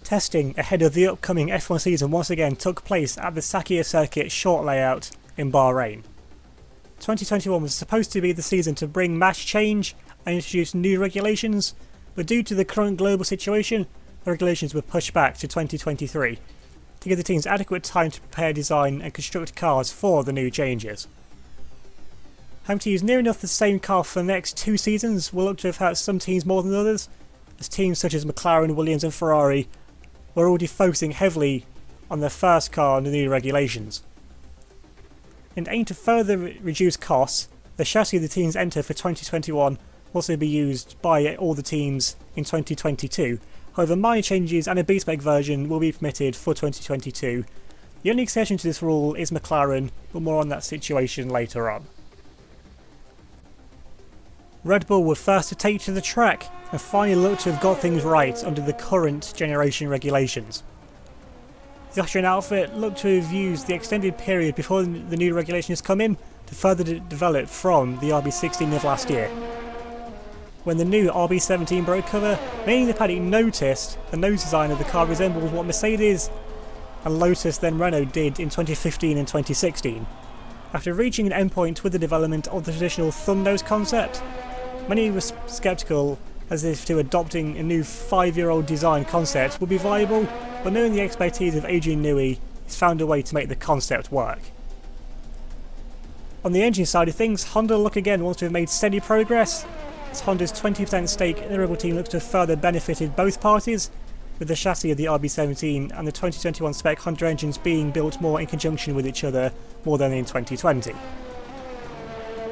Testing ahead of the upcoming F1 season once again took place at the Sakhir Circuit short layout in Bahrain. 2021 was supposed to be the season to bring mass change and introduce new regulations, but due to the current global situation, the regulations were pushed back to 2023 to give the teams adequate time to prepare, design and construct cars for the new changes. Having to use near enough the same car for the next 2 seasons will look to have hurt some teams more than others, as teams such as McLaren, Williams and Ferrari were already focusing heavily on their first car and the new regulations. In aim to further reduce costs, the chassis the teams enter for 2021 will also be used by all the teams in 2022. However, minor changes and a B-spec version will be permitted for 2022. The only exception to this rule is McLaren, but more on that situation later on. Red Bull were first to take to the track and finally looked to have got things right under the current generation regulations. The Austrian outfit looked to have used the extended period before the new regulations come in to further develop from the RB16 of last year. When the new RB17 broke cover, many in the paddock noticed the nose design of the car resembles what Mercedes and Lotus then Renault did in 2015 and 2016. After reaching an endpoint with the development of the traditional thumb nose concept, many were sceptical as if to adopting a new 5-year-old design concept would be viable, but knowing the expertise of Adrian Newey, he's found a way to make the concept work. On the engine side of things, Honda look again wants to have made steady progress, as Honda's 20% stake in the Red Bull team looks to have further benefited both parties, with the chassis of the RB17 and the 2021 spec Honda engines being built more in conjunction with each other more than in 2020.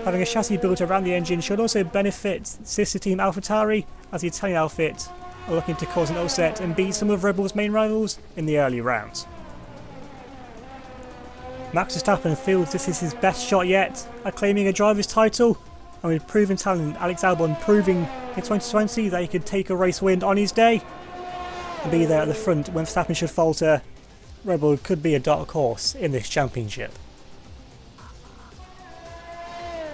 Having a chassis built around the engine should also benefit sister team AlphaTauri, as the Italian outfit are looking to cause an upset and beat some of Red Bull's main rivals in the early rounds. Max Verstappen feels this is his best shot yet at claiming a driver's title, and with proven talent Alex Albon proving in 2020 that he could take a race win on his day and be there at the front when Verstappen should falter, Red Bull could be a dark horse in this championship.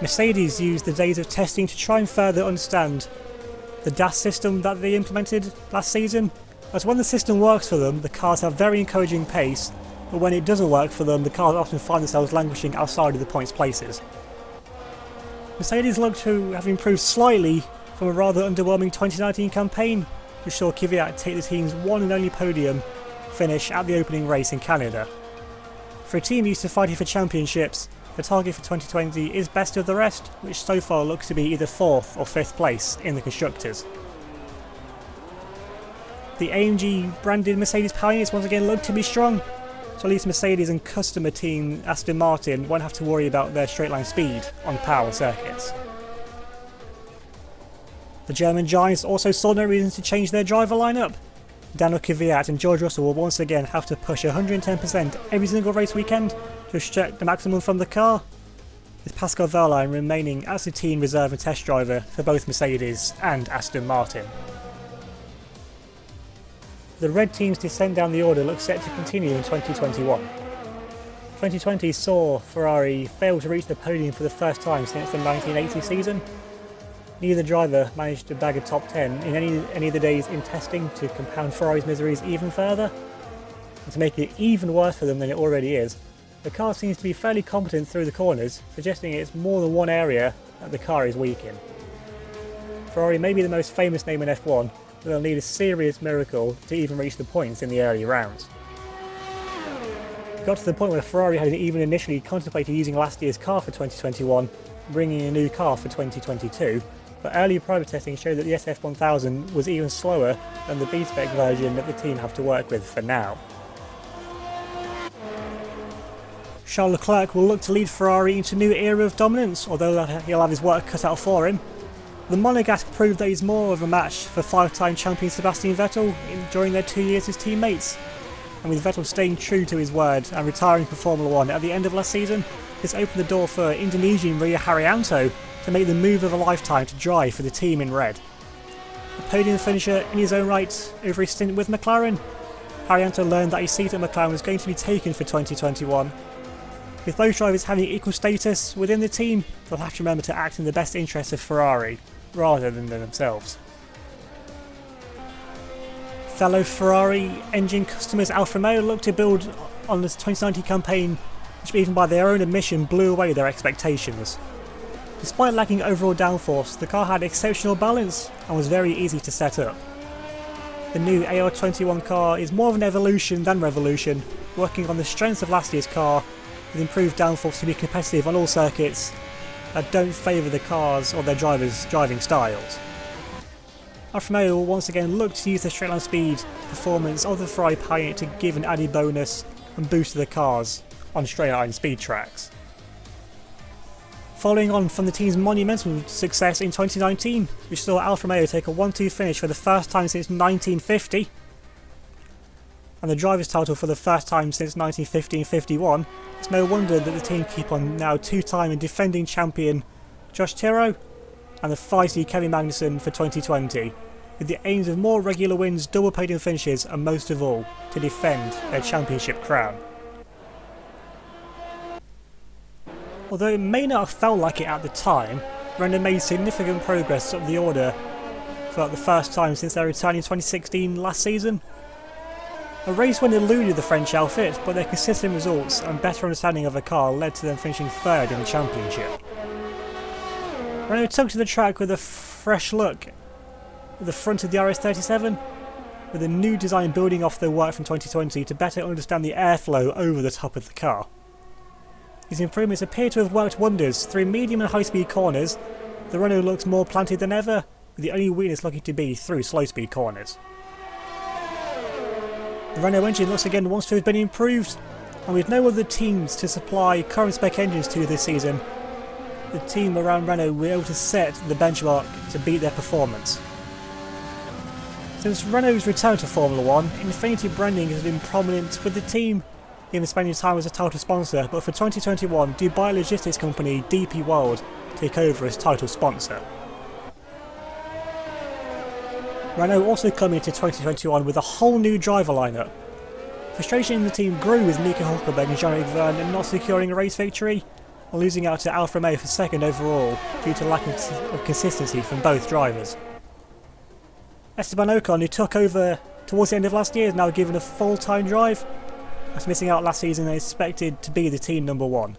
Mercedes used the days of testing to try and further understand the DAS system that they implemented last season, as when the system works for them, the cars have very encouraging pace, but when it doesn't work for them, the cars often find themselves languishing outside of the points places. Mercedes looked to have improved slightly from a rather underwhelming 2019 campaign, which saw Kvyat take the team's one and only podium finish at the opening race in Canada. For a team used to fighting for championships, the target for 2020 is best of the rest, which so far looks to be either 4th or 5th place in the Constructors. The AMG branded Mercedes power units once again look to be strong, so at least Mercedes and customer team Aston Martin won't have to worry about their straight line speed on power circuits. The German giants also saw no reason to change their driver lineup. Daniel Kvyat and George Russell will once again have to push 110% every single race weekend to extract the maximum from the car, with Pascal Wehrlein remaining as the team reserve and test driver for both Mercedes and Aston Martin. The red team's descent down the order looks set to continue in 2021. 2020 saw Ferrari fail to reach the podium for the first time since the 1980 season. Neither driver managed to bag a top 10 in any of the days in testing to compound Ferrari's miseries even further. And to make it even worse for them than it already is, the car seems to be fairly competent through the corners, suggesting it's more than one area that the car is weak in. Ferrari may be the most famous name in F1, but they'll need a serious miracle to even reach the points in the early rounds. It got to the point where Ferrari had even initially contemplated using last year's car for 2021, bringing a new car for 2022, but early private testing showed that the SF1000 was even slower than the B-spec version that the team have to work with for now. Charles Leclerc will look to lead Ferrari into a new era of dominance, although he'll have his work cut out for him. The Monegasque proved that he's more of a match for 5-time champion Sebastian Vettel during their 2 years as teammates, and with Vettel staying true to his word and retiring from Formula 1 at the end of last season, this opened the door for Indonesian Ria Haryanto to make the move of a lifetime to drive for the team in red. A podium finisher in his own right over his stint with McLaren, Haryanto learned that his seat at McLaren was going to be taken for 2021. With both drivers having equal status within the team, they'll have to remember to act in the best interests of Ferrari, rather than themselves. Fellow Ferrari engine customers Alfa Romeo looked to build on the 2019 campaign, which even by their own admission blew away their expectations. Despite lacking overall downforce, the car had exceptional balance and was very easy to set up. The new AR21 car is more of an evolution than revolution, working on the strengths of last year's car with improved downforce to be competitive on all circuits that don't favour the cars or their drivers' driving styles. Alfa Romeo will once again look to use the straight line speed performance of the Ferrari power unit to give an added bonus and boost to the cars on straight line speed tracks. Following on from the team's monumental success in 2019, which saw Alfa Romeo take a 1-2 finish for the first time since 1950, and the driver's title for the first time since 1950-51, it's no wonder that the team keep on now two-time and defending champion Josh Tiro and the feisty Kevin Magnussen for 2020, with the aims of more regular wins, double podium finishes, and most of all, to defend their championship crown. Although it may not have felt like it at the time, Renault made significant progress up the order for the first time since their return in 2016 last season. A race win eluded the French outfit, but their consistent results and better understanding of the car led to them finishing third in the championship. Renault took to the track with a fresh look at the front of the RS37, with a new design building off their work from 2020 to better understand the airflow over the top of the car. These improvements appear to have worked wonders. Through medium and high speed corners, the Renault looks more planted than ever, with the only weakness looking to be through slow speed corners. The Renault engine looks again wants to have been improved, and with no other teams to supply current spec engines to this season, the team around Renault were able to set the benchmark to beat their performance. Since Renault's return to Formula 1, Infinity branding has been prominent with the team, even spending time as a title sponsor, but for 2021, Dubai logistics company DP World take over as title sponsor. Renault also come into 2021 with a whole new driver lineup. Frustration in the team grew with Nico Hülkenberg and Jean-Eric Vergne not securing a race victory, and losing out to Alfa Romeo for second overall due to lack of consistency from both drivers. Esteban Ocon, who took over towards the end of last year, is now given a full-time drive, after missing out last season and expected to be the team number one.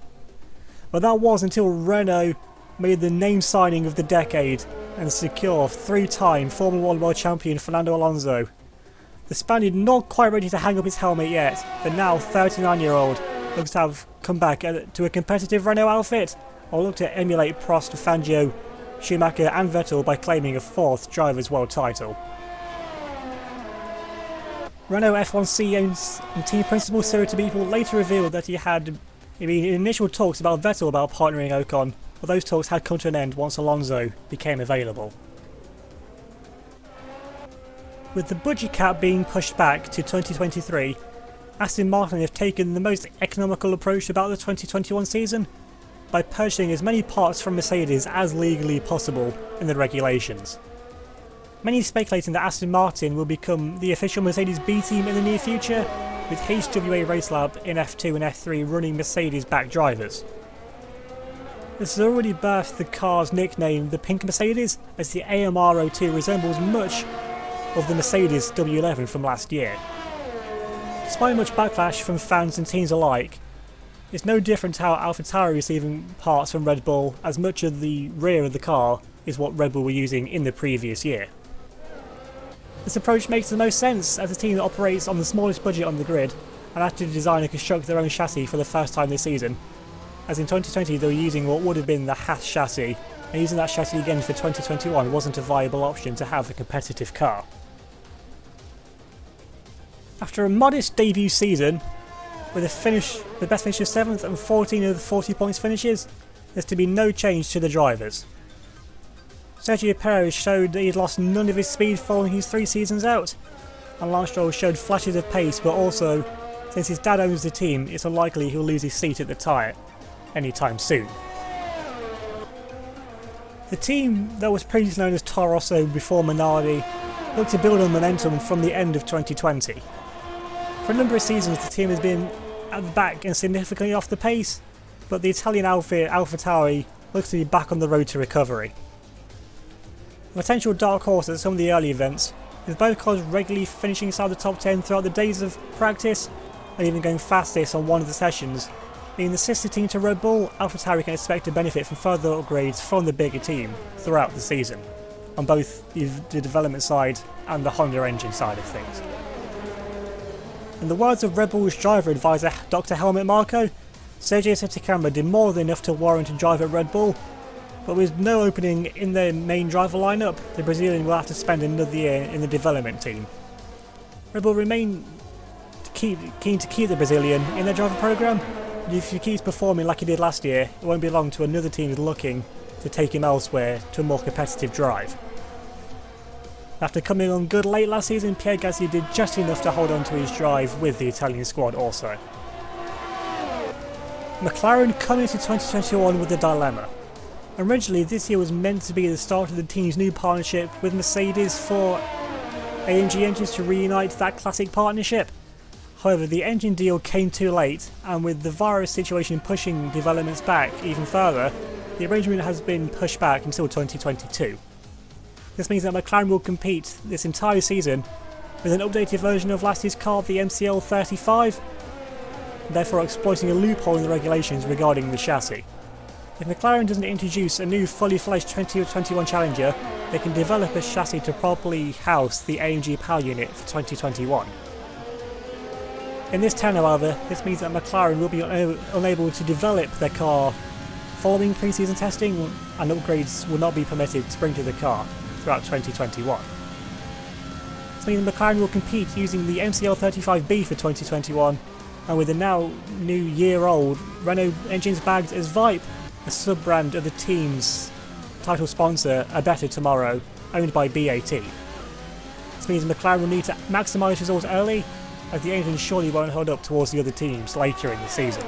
But that was until Renault made the name signing of the decade and secure three-time Formula 1 World Champion Fernando Alonso. The Spaniard not quite ready to hang up his helmet yet, but now 39-year-old looks to have come back to a competitive Renault outfit, or look to emulate Prost, Fangio, Schumacher and Vettel by claiming a fourth Drivers' World title. Renault F1 CEO and team principal Cyril Tabibel later revealed that he had been in initial talks about Vettel about partnering Ocon, but those talks had come to an end once Alonso became available. With the budget cap being pushed back to 2023, Aston Martin have taken the most economical approach about the 2021 season by purchasing as many parts from Mercedes as legally possible in the regulations. Many speculating that Aston Martin will become the official Mercedes B team in the near future, with HWA Racelab in F2 and F3 running Mercedes-backed drivers. This has already birthed the car's nickname the Pink Mercedes, as the AMR02 resembles much of the Mercedes W11 from last year. Despite much backlash from fans and teams alike, it's no different to how AlphaTauri is receiving parts from Red Bull, as much of the rear of the car is what Red Bull were using in the previous year. This approach makes the most sense as a team that operates on the smallest budget on the grid and had to design and construct their own chassis for the first time this season, as in 2020 they were using what would have been the Haas chassis, and using that chassis again for 2021 wasn't a viable option to have a competitive car. After a modest debut season, with the best finish of 7th and 14 of the 40 points finishes, there's to be no change to the drivers. Sergio Perez showed that he had lost none of his speed following his 3 seasons out, and Lance Stroll showed flashes of pace, but also, since his dad owns the team, it's unlikely he'll lose his seat at the tyre anytime soon. The team that was previously known as Toro Rosso before Minardi looked to build on momentum from the end of 2020. For a number of seasons the team has been at the back and significantly off the pace, but the Italian outfit AlphaTauri looks to be back on the road to recovery. A potential dark horse at some of the early events, with both cars regularly finishing inside the top 10 throughout the days of practice, and even going fastest on one of the sessions. Being the sister team to Red Bull, AlphaTauri can expect to benefit from further upgrades from the bigger team throughout the season, on both the development side and the Honda engine side of things. In the words of Red Bull's driver advisor Dr. Helmut Marko, Sergio Santacamera did more than enough to warrant a drive at Red Bull, but with no opening in their main driver lineup, the Brazilian will have to spend another year in the development team. Red Bull remain keen to keep the Brazilian in their driver programme, and if he keeps performing like he did last year, it won't be long to another team looking to take him elsewhere to a more competitive drive. After coming on good late last season, Pierre Gasly did just enough to hold on to his drive with the Italian squad also. McLaren come into 2021 with a dilemma. Originally, this year was meant to be the start of the team's new partnership with Mercedes for AMG engines to reunite that classic partnership. However, the engine deal came too late, and with the virus situation pushing developments back even further, the arrangement has been pushed back until 2022. This means that McLaren will compete this entire season with an updated version of last year's car, the MCL 35, therefore exploiting a loophole in the regulations regarding the chassis. If McLaren doesn't introduce a new fully fledged 2021 Challenger, they can develop a chassis to properly house the AMG power unit for 2021. In this turn, however, this means that McLaren will be unable to develop their car following pre-season testing, and upgrades will not be permitted to bring to the car throughout 2021. This means McLaren will compete using the MCL 35B for 2021, and with the now new year-old Renault engines bagged as Vipe, a sub-brand of the team's title sponsor, A Better Tomorrow, owned by BAT. This means McLaren will need to maximise results early, as the engine surely won't hold up towards the other teams later in the season.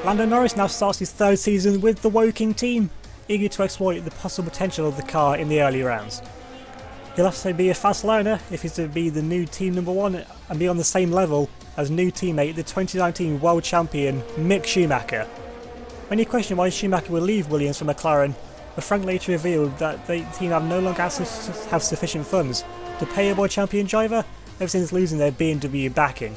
Lando Norris now starts his third season with the Woking team, eager to exploit the possible potential of the car in the early rounds. He'll have to be a fast learner if he's to be the new team number one and be on the same level as new teammate, the 2019 world champion Mick Schumacher. Many question why Schumacher will leave Williams for McLaren, but Frank later revealed that the team have no longer have sufficient funds to pay a world champion driver ever since losing their BMW backing.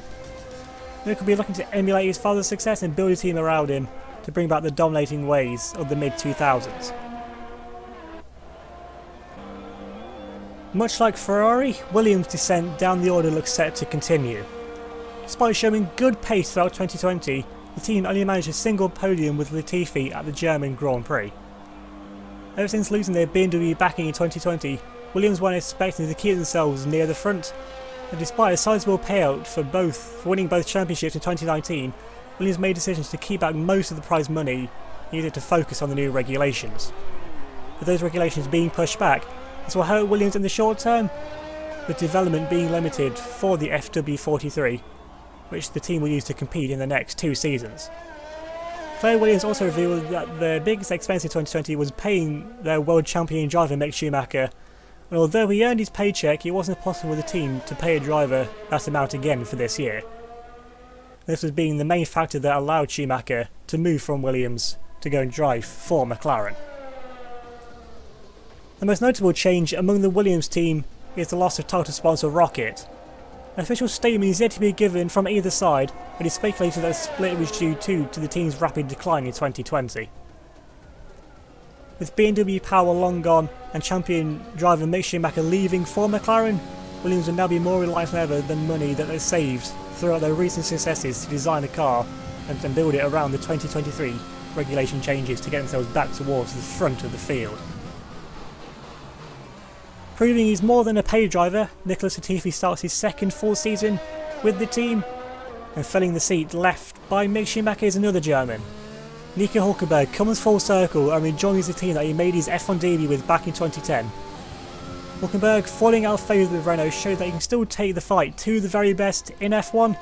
Mick could be looking to emulate his father's success and build a team around him to bring back the dominating ways of the mid-2000s. Much like Ferrari, Williams' descent down the order looks set to continue. Despite showing good pace throughout 2020, the team only managed a single podium with Latifi at the German Grand Prix. Ever since losing their BMW backing in 2020, Williams weren't expecting to keep themselves near the front, and despite a sizable payout for winning both championships in 2019, Williams made decisions to keep back most of the prize money needed to focus on the new regulations. With those regulations being pushed back, this will hurt Williams in the short term, with development being limited for the FW43, which the team will use to compete in the next 2 seasons. Claire Williams also revealed that their biggest expense in 2020 was paying their world champion driver Mick Schumacher, and although he earned his paycheck, it wasn't possible for the team to pay a driver that amount again for this year. This was being the main factor that allowed Schumacher to move from Williams to go and drive for McLaren. The most notable change among the Williams team is the loss of title sponsor Rocket. An official statement is yet to be given from either side, but it's speculated that the split was due to the team's rapid decline in 2020. With BMW power long gone and champion driver Mick Schumacher leaving for McLaren, Williams will now be more reliant than ever than money that they saved throughout their recent successes to design a car and build it around the 2023 regulation changes to get themselves back towards the front of the field. Proving he's more than a paid driver, Nicholas Latifi starts his second full season with the team, and filling the seat left by Mick Schumacher is another German. Nico Hülkenberg comes full circle and rejoins the team that he made his F1 debut with back in 2010. Hülkenberg, falling out of favour with Renault, showed that he can still take the fight to the very best in F1,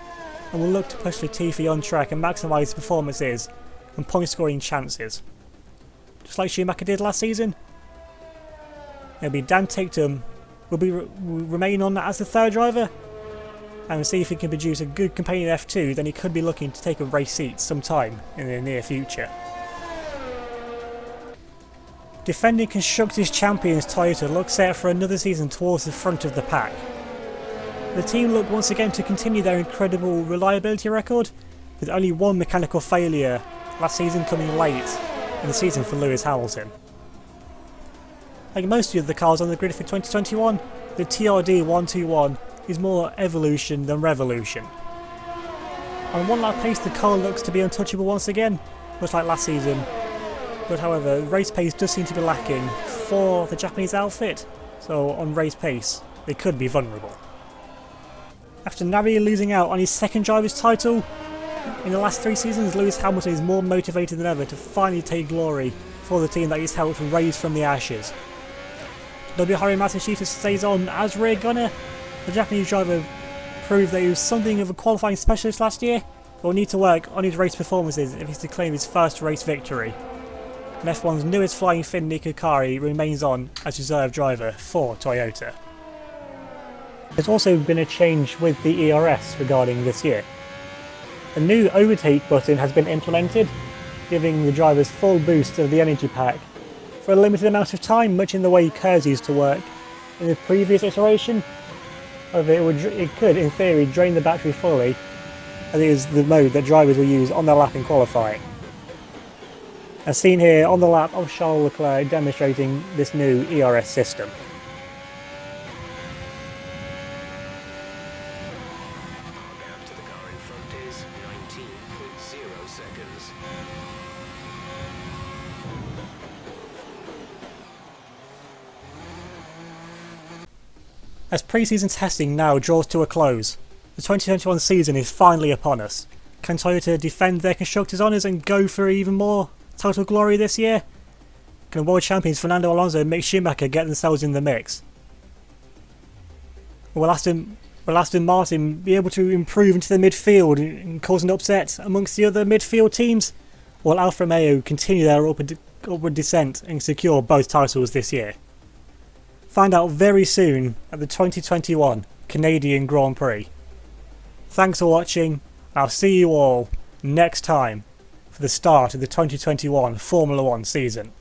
and will look to push Latifi on track and maximise his performances and point scoring chances. Just like Schumacher did last season, it'll be Dan Ticktum will remain on as the third driver, and see if he can produce a good companion F2, then he could be looking to take a race seat sometime in the near future. Defending Constructors Champions Toyota look set for another season towards the front of the pack. The team look once again to continue their incredible reliability record, with only one mechanical failure last season coming late in the season for Lewis Hamilton. Like most of the cars on the grid for 2021, the TRD 121 is more evolution than revolution. On one lap pace, the car looks to be untouchable once again, much like last season, but however, race pace does seem to be lacking for the Japanese outfit, so on race pace, they could be vulnerable. After narrowly losing out on his second driver's title in the last 3 seasons, Lewis Hamilton is more motivated than ever to finally take glory for the team that he's helped raise from the ashes. Nobuharu Matsushita stays on as rear gunner. The Japanese driver proved that he was something of a qualifying specialist last year, but will need to work on his race performances if he's to claim his first race victory. And F1's newest flying Finn Nikokari remains on as reserve driver for Toyota. There's also been a change with the ERS regarding this year. A new overtake button has been implemented, giving the drivers full boost of the energy pack for a limited amount of time, much in the way KERS used to work in the previous iteration. However, it could, in theory, drain the battery fully, as it is the mode that drivers will use on their lap in qualifying. As seen here on the lap of Charles Leclerc demonstrating this new ERS system. As pre-season testing now draws to a close, the 2021 season is finally upon us. Can Toyota defend their constructors' honours and go for even more total glory this year? Can world champions Fernando Alonso and Mick Schumacher get themselves in the mix? Will Aston Martin be able to improve into the midfield and cause an upset amongst the other midfield teams? Or will Alfa Romeo continue their upward descent and secure both titles this year? Find out very soon at the 2021 Canadian Grand Prix. Thanks for watching, and I'll see you all next time for the start of the 2021 Formula 1 season.